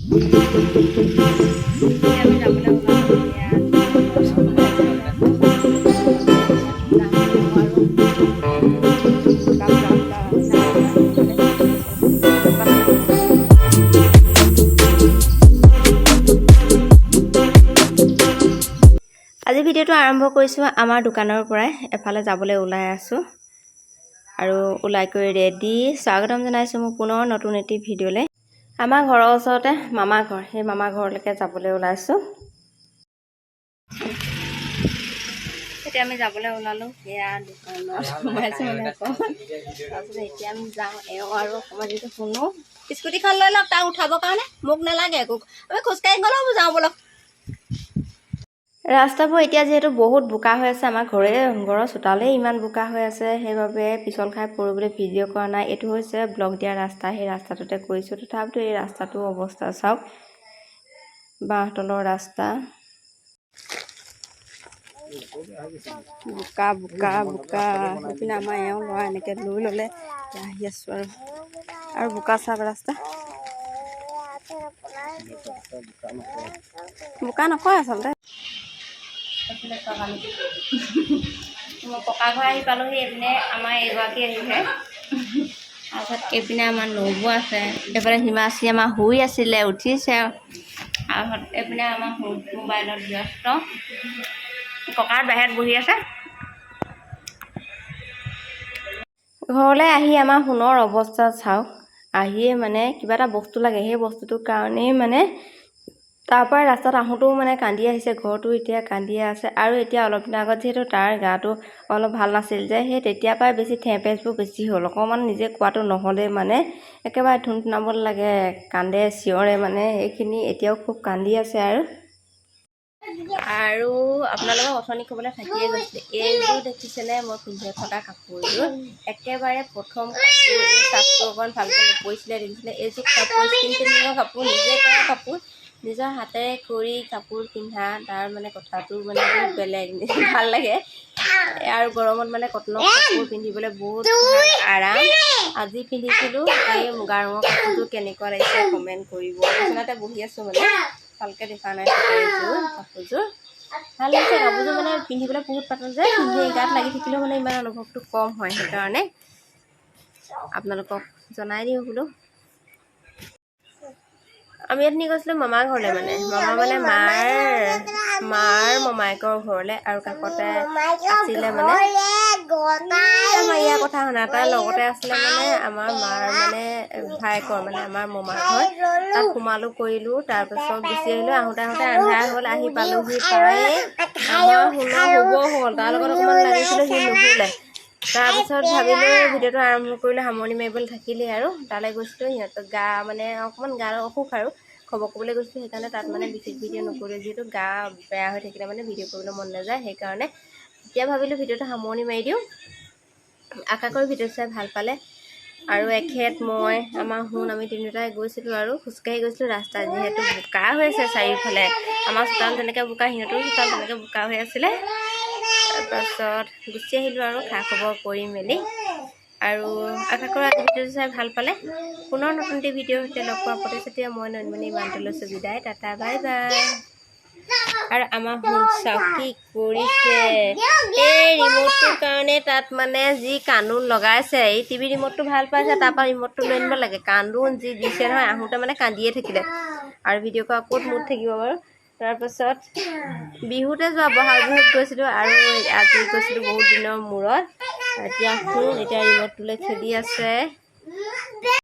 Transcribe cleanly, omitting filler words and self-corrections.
আজি ভিডিঅ'টো আৰম্ভ কৰিছোঁ আমাৰ দোকানৰ পৰাই এফালে যাবলৈ ওলাই আছোঁ আৰু ওলাই কৰি ৰেডি স্বাগতম জনাইছোঁ মোৰ পুনৰ নতুন এটি ভিডিঅ'লৈ। আমাৰ ঘৰৰ ওচৰতে মামা ঘৰ, সেই মামা ঘৰলৈকে যাবলৈ ওলাইছোঁ। এতিয়া আমি যাবলৈ ওলালোঁ, সেয়া দোকানত সোমাইছোঁ মানে তাৰপিছত এতিয়া আমি যাওঁ। এওঁ আৰু অকণমান যিটো শুনো স্কুটিখন লৈ লওক, তাক উঠাবৰ কাৰণে মোক নালাগে একো, আমি খোজকাঢ়ি গ'লেও যাওঁ বলক। ৰাস্তাবোৰ এতিয়া যিহেতু বহুত বোকা হৈ আছে, আমাৰ ঘৰৰ চোতালেই ইমান বোকা হৈ আছে, সেইবাবে পিছল খাই পৰিবলৈ ভিডিঅ' কৰা নাই। এইটো হৈছে ব্লক দিয়া ৰাস্তা, সেই ৰাস্তাটোতে কৰিছোঁ। তথাপিতো এই ৰাস্তাটোৰ অৱস্থা চাওক, বাঁহতলৰ ৰাস্তা, বোকা বোকা বোকা। সেইপিনে আমাৰ এওঁ ল'ৰা এনেকৈ লৈ ল'লে আহি আছোঁ আৰু বোকা চাওক ৰাস্তা, বোকা নকয় আচলতে। মই ককা ঘৰ আহি পালোঁহি। এইপিনে আমাৰ এগৰাকী আহিছে, তাৰপিছত এইপিনে আমাৰ নবৌ আছে, এইফালে হিমাশ্ৰী আমাৰ শুই আছিলে উঠিছে, তাৰপিছত এইপিনে আমাৰ মোবাইলত ব্যস্ত, ককাৰ বাহিৰত বহি আছে। ঘৰলৈ আহি আমাৰ সোণৰ অৱস্থা চাওক, আহিয়ে মানে কিবা এটা বস্তু লাগে, সেই বস্তুটোৰ কাৰণেই মানে তাৰপৰা ৰাস্তাত আহোঁতেও মানে কান্দি আহিছে, ঘৰটো এতিয়া কান্দিয়ে আছে। আৰু এতিয়া অলপ দিনৰ আগত যিহেতু তাৰ গাটো অলপ ভাল নাছিল যে, সেই তেতিয়াৰ পৰাই বেছি ঠেপেচবোৰ বেছি হ'ল। অকণমান নিজে কোৱাটো নহ'লে মানে একেবাৰে ধুনথুনাব লাগে, কান্দে চিঞৰে মানে, সেইখিনি এতিয়াও খুব কান্দি আছে। আৰু আপোনালোকক অথনি ক'বলৈ থাকিয়ে গৈছিলে, এইযোৰ দেখিছেনে মই পিন্ধি থকা কাপোৰযোৰ, একেবাৰে প্ৰথম কাপোৰ, এই কাপোৰ অকণ ভালকৈ নপৰিছিলে দেখিছিলে। এইযোৰ কাপোৰ স্কিন কাপোৰ, নিজে কৰা কাপোৰ, নিজৰ হাতেৰে কৰি কাপোৰ পিন্ধা, তাৰ মানে কথাটো মানে বহুত বেলেগ, ভাল লাগে। আৰু গৰমত মানে কটনৰ কাপোৰ পিন্ধিবলৈ বহুত আৰাম। আজি পিন্ধিছিলোঁ এই মুগা ৰঙৰ কাপোৰযোৰ, কেনেকুৱা লাগিছে কমেণ্ট কৰিব। বিচনাতে বহি আছোঁ মানে, ভালকৈ দেখা নাই কাপোৰযোৰ, ভাল লাগিছে। কাপোৰযোৰ মানে পিন্ধিবলৈ বহুত পাতল যে, পিন্ধি গাত লাগি থাকিলেও মানে ইমান অনুভৱটো কম হয়, সেইকাৰণে আপোনালোকক জনাই দিওঁ বোলো। আমি এদিন গৈছিলোঁ মামাৰ ঘৰলৈ, মানে মামা মানে মাৰ মমায়েকৰ ঘৰলৈ, আৰু কাষতে আছিলে মানে আমাৰ ইয়াৰ কথা শুনা, তাৰ লগতে আছিলে মানে আমাৰ মাৰ মানে ভায়েকৰ, মানে আমাৰ মমাৰ ঘৰ। তাত সোমালোঁ কৰিলোঁ, তাৰপিছত গুচি আহিলোঁ। আহোঁতে আন্ধাৰ হ'ল, আহি পালোঁহি প্ৰায় আমাৰ সোণৰ শুব হ'ল, তাৰ লগত অকণমান লাগিছিলোঁ, সি নুশুলে। তাৰপিছত ভাবিলোঁ ভিডিঅ'টো আৰম্ভ কৰিলোঁ, সামৰণি মাৰিবলৈ থাকিলেই আৰু তালৈ গৈছিলোঁ। সিহঁতৰ গা মানে অকণমান গাৰ অসুখ আৰু খবৰ ক'বলৈ গৈছিলোঁ, সেইকাৰণে তাত মানে বিশেষ ভিডিঅ' নকৰিলোঁ, যিহেতু গা বেয়া হৈ থাকিলে মানে ভিডিঅ' কৰিবলৈ মন নাযায়। সেইকাৰণে এতিয়া ভাবিলোঁ ভিডিঅ'টো সামৰণি মাৰি দিওঁ। আশা কৰি ভিডিঅ' চাই ভাল পালে। আৰু এখেত মই আমাৰ আমি তিনিওটাই গৈছিলোঁ আৰু খোজকাঢ়ি গৈছিলোঁ। ৰাস্তা যিহেতু বোকা হৈ আছে চাৰিওফালে, আমাৰ চোতাল যেনেকৈ বোকা, সিহঁতৰো চোতাল তেনেকৈ বোকা হৈ আছিলে। তাৰপাছত গুচি আহিলোঁ আৰু খা খবৰ কৰি মেলি। আৰু আশা কৰোঁ আজি ভিডিঅ'টো চাই ভাল পালে। পুনৰ নতুন এটি ভিডিঅ'ৰ সৈতে লগ পোৱা প্ৰতিশ্ৰুতিৰে মই নয়নমণি ইমানতে লৈছোঁ বিদায়, টাটা বাই বাই। আৰু আমাৰ চাওক কি কৰিছে, এই ৰিম'টটোৰ কাৰণে তাত মানে যি কান্দোন লগাইছে। এই টিভি ৰিম'টটো ভাল পাইছে, তাৰপৰা ৰিম'টটো লৈ আনিব লাগে, কান্দোন যি দিছে নহয়। আহোঁতে মানে কান্দিয়ে থাকিলে, আৰু ভিডিঅ' কৰা ক'ত মুড থাকিব বাৰু। তাৰপাছত বিহুতে যোৱা বহাগ বিহুত গৈছিলোঁ, আৰু আজি গৈছিলোঁ বহুত দিনৰ মূৰত। এতিয়া ৰিম'টটোলৈ খেলি আছে।